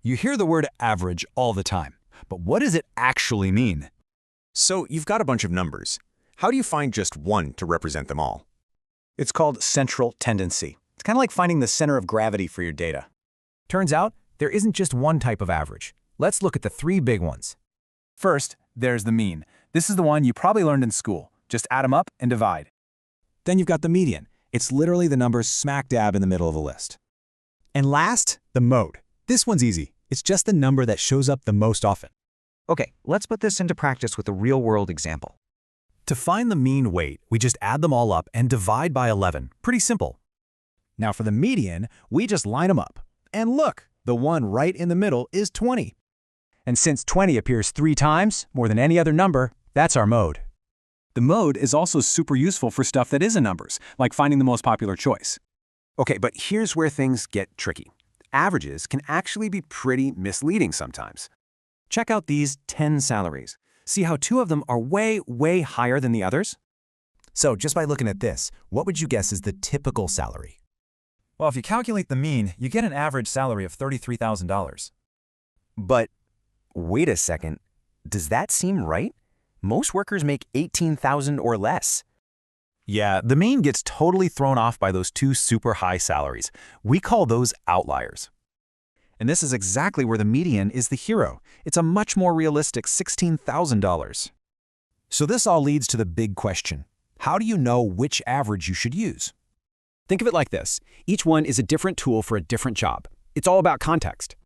You hear the word average all the time, but what does it actually mean? So you've got a bunch of numbers. How do you find just one to represent them all? It's called central tendency. It's kind of like finding the center of gravity for your data. Turns out, there isn't just one type of average. Let's look at the three big ones. First, there's the mean. This is the one you probably learned in school. Just add them up and divide. Then you've got the median. It's literally the number smack dab in the middle of the list. And last, the mode. This one's easy. It's just the number that shows up the most often. Okay, let's put this into practice with a real-world example. To find the mean weight, we just add them all up and divide by 11. Pretty simple. Now for the median, we just line them up. And look, the one right in the middle is 20. And since 20 appears 3 times, more than any other number, that's our mode. The mode is also super useful for stuff that isn't numbers, like finding the most popular choice. Okay, but here's where things get tricky. Averages can actually be pretty misleading sometimes. Check out these 10 salaries. See how 2 of them are way, way higher than the others? So just by looking at this, what would you guess is the typical salary? Well, if you calculate the mean, you get an average salary of $33,000. But wait a second, does that seem right? Most workers make $18,000 or less. Yeah, the mean gets totally thrown off by those 2 super high salaries. We call those outliers. And this is exactly where the median is the hero. It's a much more realistic $16,000. So this all leads to the big question. How do you know which average you should use? Think of it like this. Each one is a different tool for a different job. It's all about context.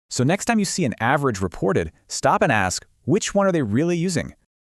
So next time you see an average reported, stop and ask, which one are they really using?